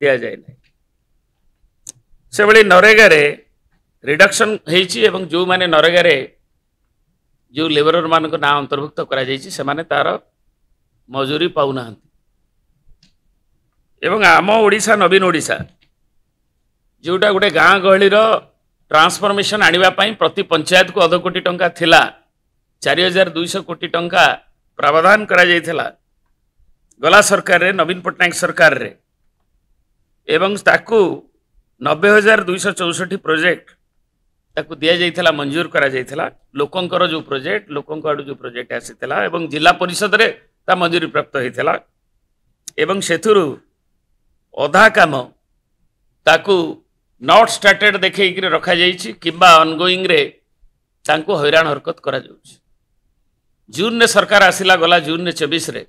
दिया जाए ना से भली नरेगा रे रिडक्शन होईची एवं जो माने नरेगा रे जो लेबर मान ना अंतर्भुक्त करा जायछि से माने तार मजूरी पाउना एवं आम ओडिशा नवीन ओडिशा जोटा गोटे गाँ गहली ट्रांसफॉर्मेशन आनिबा पई प्रति पंचायत को 1.5 कोटी टंका थिला 4200 कोटी टंका प्रावधान करा जायथिला गला सरकार रे नवीन पटनायक सरकार रे एवं ताकू 90,264 प्रोजेक्ट ताकू दिया जायथिला मंजूर करा जायथिला लोकंकर जो प्रोजेक्ट लोकंक आडू जो प्रोजेक्ट आसीथिला एवं जिला परिषद रे ता मंजूरी प्राप्त होइथिला एवं सेथुरु अधा काम ताकू नॉट स्टार्टेड देखैक रखा जाइछि किंबा ऑनगोइंग रे तांको हैरान हरकत करा जाउछि जून ने सरकार आसिला गला जून ने 24 रे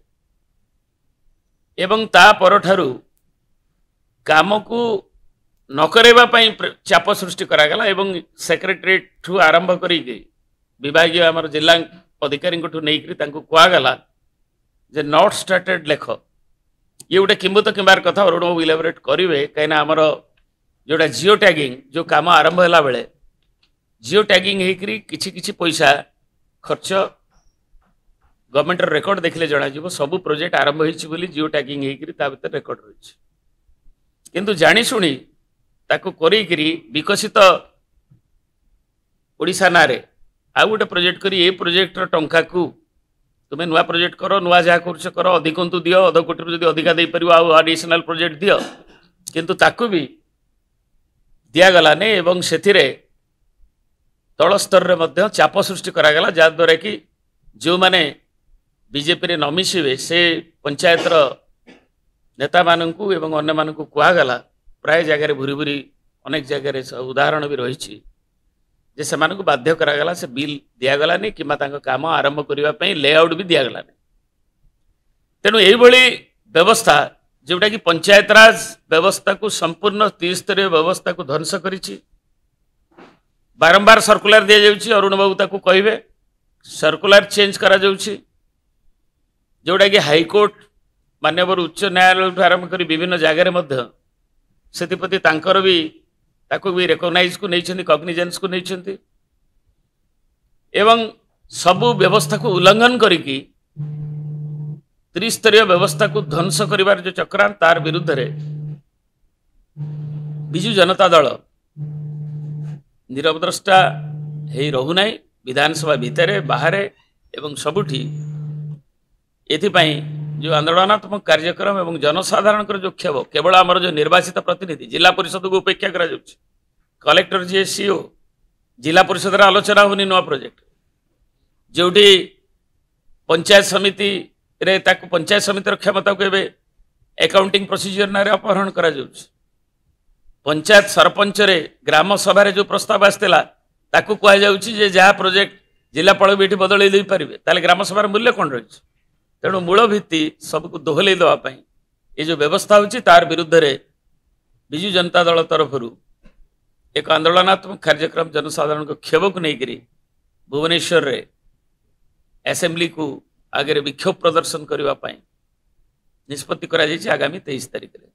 एवं ता परठारु काम को नकरेबा पई चाप सृष्टि करा गला एवं सेक्रेटरीट ठू आरंभ करी विभागीय आमर जिला अधिकारी ठू नेइकरी तांको कुआ गला जे नॉट स्टार्टेड लेख ये गोटे किंबत किंबार कथा अरुण बाबू इलाबोरेट करेंगे कहीं आमर जोटा जिओ टैगिंग जो काम आरंभ है बेले जिओ टैगिंग होकरी किछि पैसा खर्च गवर्नमेंट रेकर्ड देखले जना जीवो सबु प्रोजेक्ट आरंभ होइछि बोली जिओ टैगिंग होकरी ता भीतर रेकर्ड रहिछि किंतु जानी शुणी ताको करी विकसित ओडिशा नारे आ गोटे प्रोजेक्ट करी ए प्रोजेक्टर टंका को तुम नुआ प्रोजेक्ट कर नुआ जहाँ कर अधिक दियो 1.5 कोटी जब अधिका दे पार आडिशनल प्रोजेक्ट दियो किंतु ताकू भी दिगलानी एवं से तल स्तर में चाप सृष्टि करागला जहाद्वारा कि जो माने बीजेपी रे न मिशिवे से पंचायतर नेता मानू एवं अन्य मानू कुआगला प्राय जगह भूरी भूरी अनेक जगह उदाहरण भी रही जे से मानू बाध्य करागला से बिल दिगलानी कि काम आरंभ करने लेआउट भी दिगलानी तेणु यही व्यवस्था जोटा कि पंचायत राज व्यवस्था को संपूर्ण त्रिस्तरीय व्यवस्था को ध्वंस करिछि बारंबार सर्कुलर दिया जाउछि अरुण बाबू ताकू कहिबे सर्कुलर चेंज करा जाउछि जोटा कि हाईकोर्ट मान्यवर उच्च न्यायालय आरंभ कर विभिन्न जगह मध्य सेतिपति तांकर भी ताकू भी रेकग्नाइज को नहीं कग्निजेंस को नहीं एवं सबु व्यवस्था को उल्लंघन करिकी त्रिस्तरीय व्यवस्था को ध्वंस करिवार जो चक्रांत तार विरुद्ध रे बिजु जनता दल निरवद्रष्टा हे रहुना विधानसभा भितर बाहर एवं सबुठी एथिपाई जो आंदोलनात्मक कार्यक्रम एवं जनसाधारण जो क्षोभ केवल आमर जो निर्वाचित प्रतिनिधि जिला परिषद को उपेक्षा करा जाउछि कलेक्टर जी सीओ जिला परिषद आलोचना होनी नुआ प्रोजेक्ट जोटी पंचायत समिति रे ताकू पंचायत समितिर क्षमता को एवं अकाउंटिंग प्रोसीजर ना अपहरण करा जाउछि पंचायत सरपंच रे ग्राम सभा रे जो प्रस्ताव आसला ताकू कह जाउछि जे जहाँ प्रोजेक्ट जिलापाल भी बदल दे पारे ताले ग्राम सभार मूल्य कौन रही तेणु मूल भित्ति सबको दोहल देवाई ये जो व्यवस्था होची तार विरुद्ध रे बिजु जनता दल तरफ एक आंदोलनात्मक कार्यक्रम जनसाधारण को क्षोभ को लेकर भुवनेश्वर रे असेंबली को आगे विक्षोभ प्रदर्शन करने निष्पत्ति करा आगामी 23 तारिख रे।